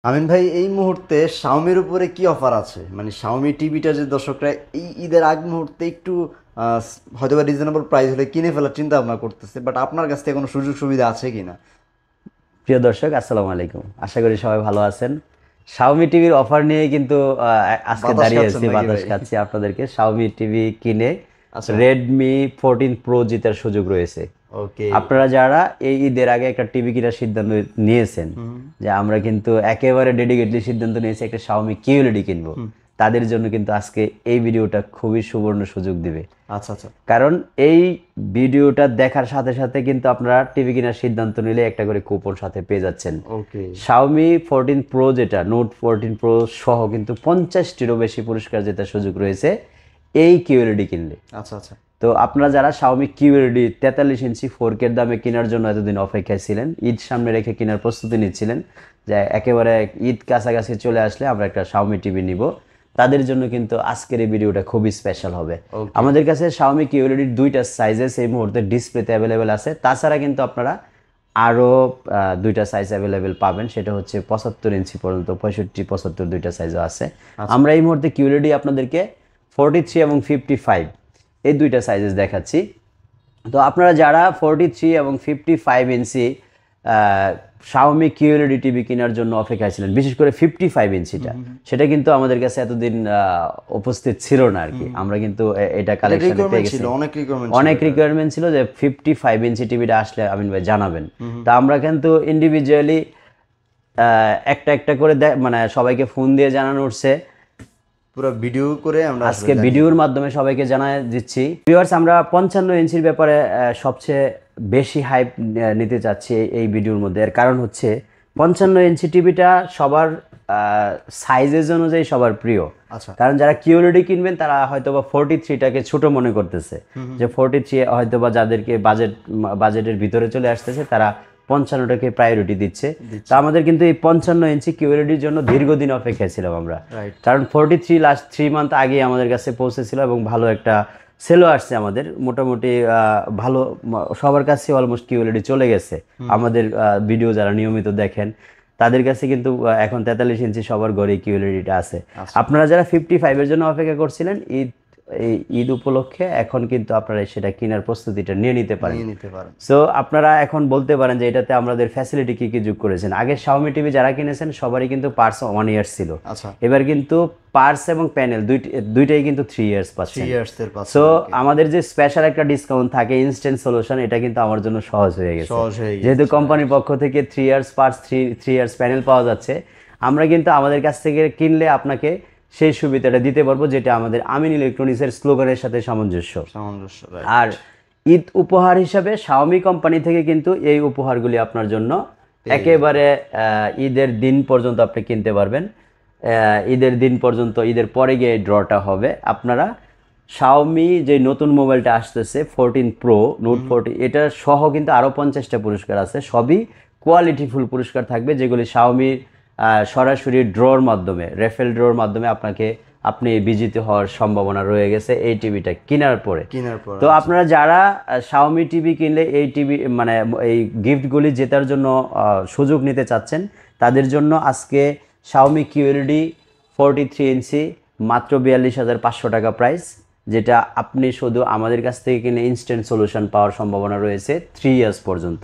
আমিন ভাই, এই মুহূর্তে শাওমির উপরে কি অফার আছে? মানে শাওমি টিভিটা যে দর্শকরা এই ঈদের আগ মুহূর্তে একটু হয়তো বা রিজনেবল প্রাইস হলে কিনে ফেলার চিন্তা ভাবনা করতেছে, বাট আপনার কাছ থেকে কোনো সুযোগ সুবিধা আছে কিনা? প্রিয় দর্শক, আসসালামু আলাইকুম। আশা করি সবাই ভালো আছেন। শাওমি টিভির অফার নিয়ে কিন্তু আজকে বাতাস দাঁড়িয়ে খাচ্ছেন আছি, নাকি বাতাস ভাই? খাচ্ছি আপনাদেরকে। শাওমি টিভি কিনে আচ্ছা। রেডমি 14 প্রো জেতার সুযোগ রয়েছে। ওকে। আপনারা যারা এই ঈদের আগে একটা টিভি কেনার সিদ্ধান্ত নিয়েছেন, যে আমরা কিন্তু একেবারে ডেডিকেটলি সিদ্ধান্ত নিয়েছি একটা শাওমি কিউএলইডি কিনবো, তাদের জন্য কিন্তু আজকে এই ভিডিওটা খুবই সুবর্ণ সুযোগ দিবে। আচ্ছা আচ্ছা। কারণ এই ভিডিওটা দেখার সাথে সাথে কিন্তু আপনারা টিভি কেনার সিদ্ধান্ত নিলে একটা করে কুপন সাথে পেয়ে যাচ্ছেন। ওকে। শাওমি 14 প্রো, যেটা নোট 14 প্রো সহ কিন্তু 50টিরও বেশি পুরস্কার জেতার সুযোগ রয়েছে এই কিউএলইডি কিনলে। আচ্ছা আচ্ছা। তো আপনারা যারা শাওমি কিউএলইডি 43 ইঞ্চি 4K দামে কেনার জন্য এতদিন অপেক্ষায় ছিলেন, ঈদ সামনে রেখে কেনার প্রস্তুতি নিচ্ছিলেন, যে একেবারে ঈদ কাছাকাছি চলে আসলে আমরা একটা শাওমি টিভি নিব, তাদের জন্য কিন্তু আজকের এই ভিডিওটা খুবই স্পেশাল হবে। ওকে। আমাদের কাছে শাওমি কিউএলইডির দুইটা সাইজেস এই মুহূর্তে ডিসপ্লেতে অ্যাভেলেবেল আছে। তাছাড়া কিন্তু আপনারা আরও দুইটা সাইজ অ্যাভেলেবেল পাবেন, সেটা হচ্ছে 75 ইঞ্চি পর্যন্ত, 65 75 দুইটা সাইজও আছে। আমরা এই মুহূর্তে কিউএলইডি আপনাদেরকে 43 এবং 55 এই দুইটা সাইজেস দেখাচ্ছি। তো আপনারা যারা 43 এবং 55 ইঞ্চি শাওমি কিউএলইডি টিভি কেনার জন্য অপেক্ষায় ছিলেন, বিশেষ করে 55 ইঞ্চিটা, সেটা কিন্তু আমাদের কাছে এতদিন উপস্থিত ছিল না আর কি। আমরা কিন্তু এটা কালেকশনে পেয়ে গেছি। অনেক রিকোয়ারমেন্ট ছিল যে 55 ইঞ্চি টিভিটা আসলে আমিন ভাই জানাবেন। তা আমরা কিন্তু ইন্ডিভিজুয়ালি একটা একটা করে মানে সবাইকে ফোন দিয়ে জানানো উঠছে। পুরো ভিডিও করে আমরা আজকে ভিডিওর মাধ্যমে সবাইকে জানাই দিচ্ছি। ভিউয়ার্স, আমরা 55 ইঞ্চির ব্যাপারে সবচেয়ে বেশি হাইপ নিতে চাচ্ছি এই ভিডিওর মধ্যে। এর কারণ হচ্ছে 55 ইঞ্চি টিভিটা সবার সাইজেস অনুযায়ী সবার প্রিয়। আচ্ছা। কারণ যারা কিউএলইডি কিনবেন তারা হয়তোবা 43টাকে ছোট মনে করতেছে, যে 43 হয়তোবা যাদেরকে বাজেটের ভিতরে চলে আসতেছে তারা 55টাকে প্রায়োরিটি দিচ্ছে। তা আমাদের কিন্তু এই 55 ইঞ্চি কিউএলইডির জন্য দীর্ঘদিন অপেক্ষায় ছিলাম আমরা। কারণ 43 লাস্ট 3 মান্থ আগে আমাদের কাছে পৌঁছেছিল এবং ভালো একটা সেলও আসছে আমাদের। মোটামুটি ভালো, সবার কাছে অলমোস্ট কিউএলইডি চলে গেছে। আমাদের ভিডিও যারা নিয়মিত দেখেন তাদের কাছে কিন্তু এখন 43 ইঞ্চি সবার ঘরে কিউএলইডিটা আছে। আপনারা যারা 55 এর জন্য অপেক্ষা করছিলেন, এই ঈদ উপলক্ষে এখন কিন্তু আপনারা সেটা কেনার প্রস্তুতিটা নিয়ে নিতে পারেন। সো আপনারা এখন বলতে পারেন যে এটাতে আমাদের ফ্যাসিলিটি কি কি যোগ করেছেন। আগে শাওমি টিভি যারা কিনেছেন সবারই কিন্তু পার্স 1 ইয়ার্স ছিল। এবার কিন্তু পার্স এবং প্যানেল দুইটাই কিন্তু 3 ইয়ার্স পাচ্ছেন। সো আমাদের যে স্পেশাল একটা ডিসকাউন্ট থাকে ইনস্ট্যান্ট সলিউশন, এটা কিন্তু আমার জন্য সহজ হয়ে গেছে। যেহেতু কোম্পানির পক্ষ থেকে 3 ইয়ার্স পার্স 3 ইয়ার্স প্যানেল পাওয়া যাচ্ছে, আমরা কিন্তু আমাদের কাছ থেকে কিনলে আপনাকে সেই সুবিধাটা দিতে পারবো, যেটা আমাদের আমিন ইলেকট্রনিক্সের স্লোগানের সাথে সামঞ্জস্য। আর ঈদ উপহার হিসাবে শাওমি কোম্পানি থেকে কিন্তু এই উপহারগুলি আপনার জন্য একেবারে ঈদের দিন পর্যন্ত আপনি কিনতে পারবেন। ঈদের দিন পর্যন্ত, ঈদের পরে গিয়ে এই ড্রটা হবে। আপনারা শাওমি যে নতুন মোবাইলটা আসতেছে 14 প্রো, নোট 40, এটা সহ কিন্তু আরও 50টা পুরস্কার আছে। সবই কোয়ালিটিফুল পুরস্কার থাকবে, যেগুলি শাওমির সরাসরি ড্রর মাধ্যমে, রেফেল ড্রর মাধ্যমে আপনি বিজিত হওয়ার সম্ভাবনা রয়ে গেছে এই টিভিটা কেনার পরে। তো আপনারা যারা শাওমি টিভি কিনলে এই টিভি মানে এই গিফটগুলি জেতার জন্য সুযোগ নিতে চাচ্ছেন, তাদের জন্য আজকে শাওমি কিউএলইডি 43 ইঞ্চি মাত্র 42,500 টাকা প্রাইস, যেটা আপনি শুধু আমাদের কাছ থেকে কিনে ইনস্ট্যান্ট সলিউশন পাওয়ার সম্ভাবনা রয়েছে 3 ইয়ার্স পর্যন্ত।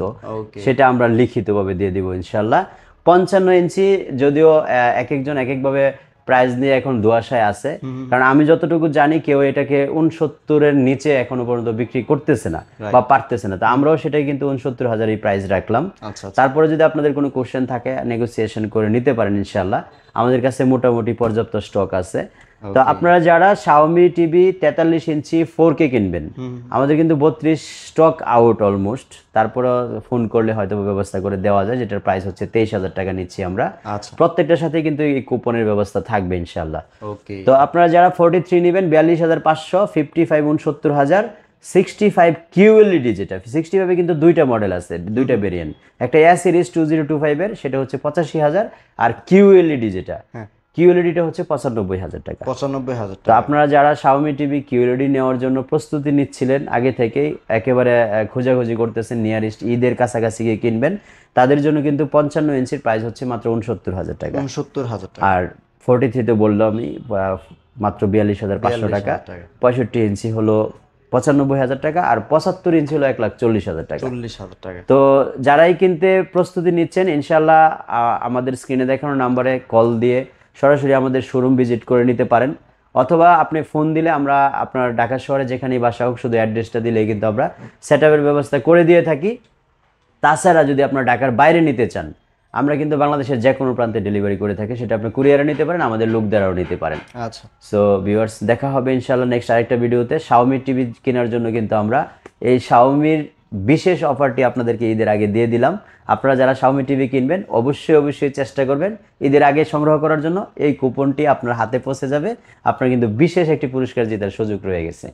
সেটা আমরা লিখিতভাবে দিয়ে দিব ইনশাল্লাহ। 55 ইঞ্চি যদিও এক একজন এক একভাবে প্রাইস নিয়ে এখন ধোঁয়াশায় আছে, কারণ আমি যতটুকু জানি কেউ এটাকে 69-এর নিচে এখনো পর্যন্ত বিক্রি করতেছে না বা পারতেছে না। তো আমরাও সেটাই কিন্তু 69,000 এই প্রাইস রাখলাম। তারপরে যদি আপনাদের কোনো কোশ্চেন থাকে নেগোসিয়েশন করে নিতে পারেন ইনশাল্লাহ। আমাদের কাছে মোটামুটি পর্যাপ্ত স্টক আছে। তো আপনারা যারা শাওমি টিভি 43 ইঞ্চি 4K কিনবেন, আমাদের কিন্তু 32 স্টক আউট অলমোস্ট। তারপরে ফোন করলে হয়তো ব্যবস্থা করে দেওয়া যায়, যেটার প্রাইস হচ্ছে 23,000 টাকা নিচ্ছি আমরা। প্রত্যেকটার সাথে কিন্তু এই কুপনের ব্যবস্থা থাকবে ইনশাল্লাহ। তো আপনারা যারা 43 নেবেন 42,500, 55 69,000, 65 কিউএলইডি, যেটা 65 এ কিন্তু দুইটা মডেল আছে, দুইটা ভেরিয়েন্ট। একটা এ সিরিজ 2025 এর, সেটা হচ্ছে 85,000, আর কিউএলইডি যেটা কিউএলইডিটা হচ্ছে 95,000 টাকা। 95,000 তো আপনারা যারা শাওমি টিভি কিউএলইডি নেওয়ার জন্য প্রস্তুতি নিচ্ছিলেন আগে থেকেই, একেবারে খোঁজাখুঁজি করতেছেন নিয়ারেস্ট ঈদের কাছাকাছি গিয়ে কিনবেন, তাদের জন্য কিন্তু 55 ইঞ্চির প্রাইস হচ্ছে মাত্র 69,000 টাকা। 69,000 টাকা। আর 43 তে বললাম আমি মাত্র 42,500 টাকা। 65 ইঞ্চি হলো 95,000 টাকা, আর 75 ইঞ্চি হলো 1,40,000 টাকা। 40,000 টাকা। তো যারাই কিনতে প্রস্তুতি নিচ্ছেন ইনশাল্লাহ আমাদের স্ক্রিনে দেখানো নাম্বারে কল দিয়ে সরাসরি আমাদের শোরুম ভিজিট করে নিতে পারেন, অথবা আপনি ফোন দিলে আমরা আপনার ঢাকা শহরে যেখানেই বাসা হোক শুধু অ্যাড্রেসটা দিলেই কিন্তু আমরা সেটআপের ব্যবস্থা করে দিয়ে থাকি। তাছাড়া যদি আপনার ঢাকার বাইরে নিতে চান, আমরা কিন্তু বাংলাদেশের যে কোনো প্রান্তে ডেলিভারি করে থাকি, সেটা আপনি কুরিয়ারে নিতে পারেন, আমাদের লোক দ্বারাও নিতে পারেন। আচ্ছা, সো ভিউয়ার্স, দেখা হবে ইনশাআল্লাহ নেক্সট আরেকটা ভিডিওতে। শাওমি টিভি কেনার জন্য কিন্তু আমরা এই শাওমির বিশেষ অফারটি আপনাদেরকে ঈদের আগে দিয়ে দিলাম। আপনারা যারা শাওমি টিভি কিনবেন অবশ্যই চেষ্টা করবেন ঈদের আগে সংগ্রহ করার জন্য। এই কুপনটি আপনার হাতে পৌঁছে যাবে, আপনার কিন্তু বিশেষ একটি পুরস্কার জেতার সুযোগ রয়ে গেছে।